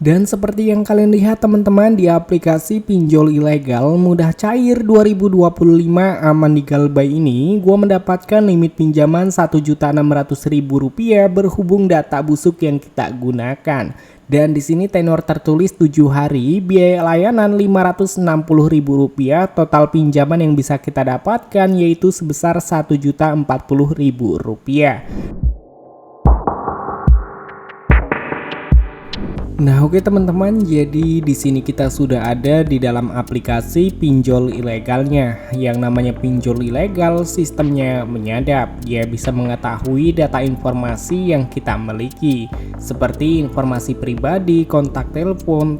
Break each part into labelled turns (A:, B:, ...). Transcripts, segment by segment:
A: Dan seperti yang kalian lihat teman-teman, di aplikasi pinjol ilegal mudah cair 2025 aman di Galbay ini, gue mendapatkan limit pinjaman Rp1.600.000 berhubung data busuk yang kita gunakan. Dan di sini tenor tertulis 7 hari, biaya layanan Rp560.000, total pinjaman yang bisa kita dapatkan yaitu sebesar Rp1.040.000. Nah, oke teman-teman, jadi di sini kita sudah ada di dalam aplikasi pinjol ilegalnya. Yang namanya pinjol ilegal, sistemnya menyadap. Dia bisa mengetahui data informasi yang kita miliki, seperti informasi pribadi, kontak telepon,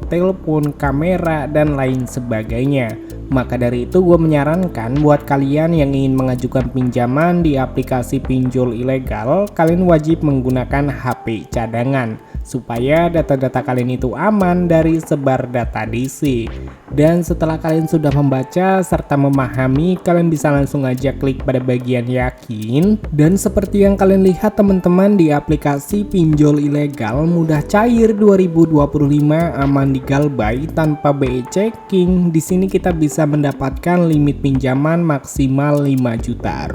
A: kamera, dan lain sebagainya. Maka dari itu gue menyarankan buat kalian yang ingin mengajukan pinjaman di aplikasi pinjol ilegal, kalian wajib menggunakan HP cadangan supaya data-data kalian itu aman dari sebar data DC. Dan setelah kalian sudah membaca serta memahami, kalian bisa langsung aja klik pada bagian yakin. Dan seperti yang kalian lihat teman-teman, di aplikasi pinjol ilegal mudah cair 2025 aman di Galbay tanpa BI checking. Di sini kita bisa mendapatkan limit pinjaman maksimal Rp5 juta.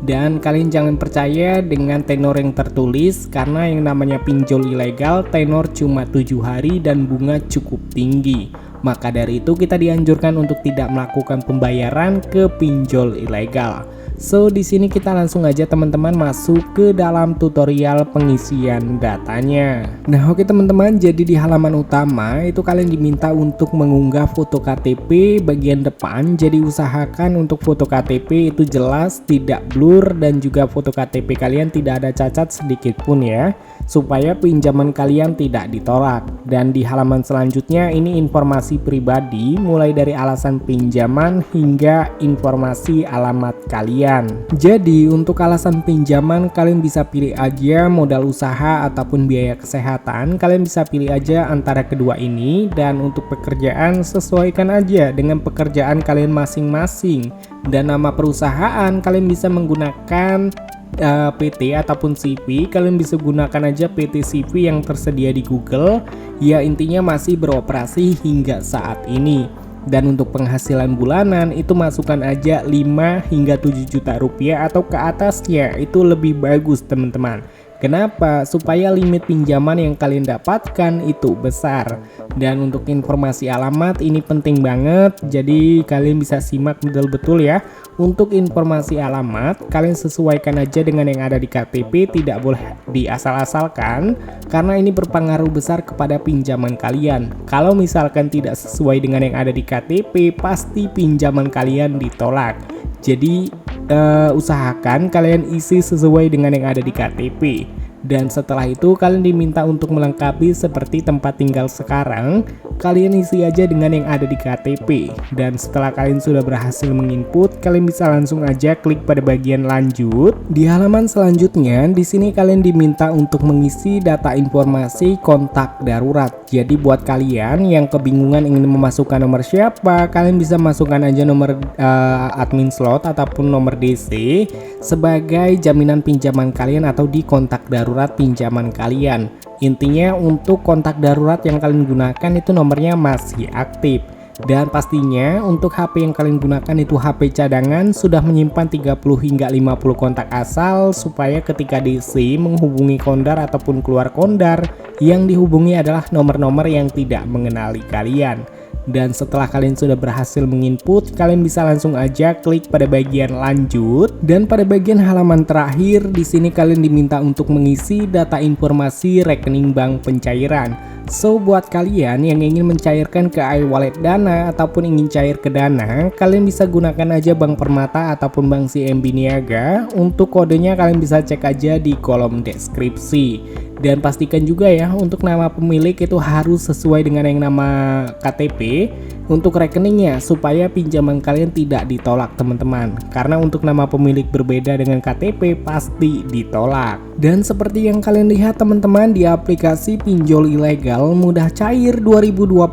A: Dan kalian jangan percaya dengan tenor yang tertulis, karena yang namanya pinjol ilegal tenor cuma 7 hari dan bunga cukup tinggi. Maka dari itu kita dianjurkan untuk tidak melakukan pembayaran ke pinjol ilegal. So di sini kita langsung aja teman-teman masuk ke dalam tutorial pengisian datanya. Nah oke teman-teman, jadi di halaman utama itu kalian diminta untuk mengunggah foto KTP bagian depan. Jadi usahakan untuk foto KTP itu jelas, tidak blur, dan juga foto KTP kalian tidak ada cacat sedikit pun ya, supaya pinjaman kalian tidak ditolak. Dan di halaman selanjutnya ini informasi pribadi, mulai dari alasan pinjaman hingga informasi alamat kalian. Jadi untuk alasan pinjaman kalian bisa pilih aja modal usaha ataupun biaya kesehatan, kalian bisa pilih aja antara kedua ini. Dan untuk pekerjaan sesuaikan aja dengan pekerjaan kalian masing-masing. Dan nama perusahaan kalian bisa menggunakan PT ataupun CV, kalian bisa gunakan aja PT CV yang tersedia di Google. Ya intinya masih beroperasi hingga saat ini. Dan untuk penghasilan bulanan itu masukkan aja 5 hingga 7 juta rupiah atau ke atasnya, itu lebih bagus teman-teman. Kenapa? Supaya limit pinjaman yang kalian dapatkan itu besar. Dan untuk informasi alamat ini penting banget, jadi kalian bisa simak betul-betul ya. Untuk informasi alamat kalian sesuaikan aja dengan yang ada di KTP, tidak boleh diasal-asalkan karena ini berpengaruh besar kepada pinjaman kalian. Kalau misalkan tidak sesuai dengan yang ada di KTP, pasti pinjaman kalian ditolak. Jadi usahakan kalian isi sesuai dengan yang ada di KTP. Dan setelah itu kalian diminta untuk melengkapi seperti tempat tinggal sekarang, kalian isi aja dengan yang ada di KTP. Dan setelah kalian sudah berhasil menginput, kalian bisa langsung aja klik pada bagian lanjut. Di halaman selanjutnya, di sini kalian diminta untuk mengisi data informasi kontak darurat. Jadi buat kalian yang kebingungan ingin memasukkan nomor siapa, kalian bisa masukkan aja nomor admin slot ataupun nomor DC sebagai jaminan pinjaman kalian atau di kontak darurat pinjaman kalian. Intinya untuk kontak darurat yang kalian gunakan itu nomornya masih aktif. Dan pastinya untuk HP yang kalian gunakan itu HP cadangan, sudah menyimpan 30 hingga 50 kontak asal, supaya ketika DC menghubungi kondar ataupun keluar kondar, yang dihubungi adalah nomor-nomor yang tidak mengenali kalian. Dan setelah kalian sudah berhasil menginput, kalian bisa langsung aja klik pada bagian lanjut. Dan pada bagian halaman terakhir di sini kalian diminta untuk mengisi data informasi rekening bank pencairan. So buat kalian yang ingin mencairkan ke iWallet Dana ataupun ingin cair ke Dana, kalian bisa gunakan aja Bank Permata ataupun Bank CMB Niaga. Untuk kodenya kalian bisa cek aja di kolom deskripsi. Dan pastikan juga ya untuk nama pemilik itu harus sesuai dengan yang nama KTP untuk rekeningnya, supaya pinjaman kalian tidak ditolak teman-teman. Karena untuk nama pemilik berbeda dengan KTP pasti ditolak. Dan seperti yang kalian lihat teman-teman, di aplikasi pinjol ilegal mudah cair 2025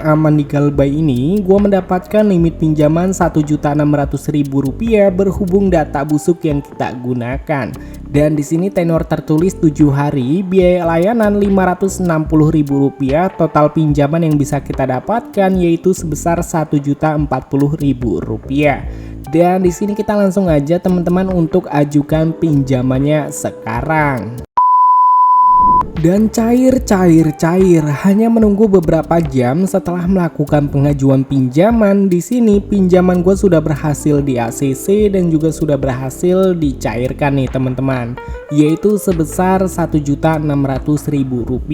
A: aman di Galbay ini, gue mendapatkan limit pinjaman Rp1.600.000 berhubung data busuk yang kita gunakan. Dan di sini tenor tertulis 7 hari, Tapi biaya layanan Rp560.000, total pinjaman yang bisa kita dapatkan yaitu sebesar Rp1.040.000. Dan di sini kita langsung aja teman-teman untuk ajukan pinjamannya sekarang. Dan cair, hanya menunggu beberapa jam setelah melakukan pengajuan pinjaman. Di sini pinjaman gue sudah berhasil di ACC dan juga sudah berhasil dicairkan nih teman-teman, yaitu sebesar Rp1.600.000.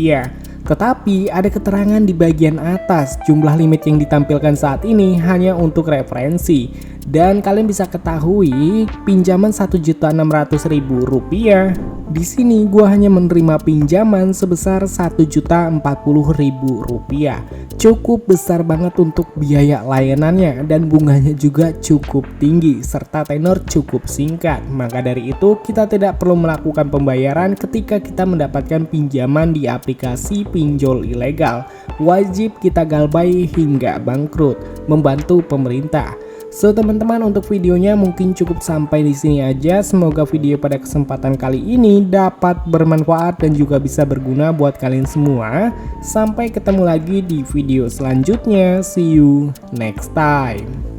A: Tetapi ada keterangan di bagian atas, jumlah limit yang ditampilkan saat ini hanya untuk referensi. Dan kalian bisa ketahui pinjaman Rp1.600.000. Di sini gua hanya menerima pinjaman sebesar Rp1.040.000. Cukup besar banget untuk biaya layanannya dan bunganya juga cukup tinggi serta tenor cukup singkat. Maka dari itu kita tidak perlu melakukan pembayaran ketika kita mendapatkan pinjaman di aplikasi pinjol ilegal. Wajib kita galbay hingga bangkrut, membantu pemerintah. So teman-teman, untuk videonya mungkin cukup sampai di sini aja. Semoga video pada kesempatan kali ini dapat bermanfaat dan juga bisa berguna buat kalian semua. Sampai ketemu lagi di video selanjutnya. See you next time.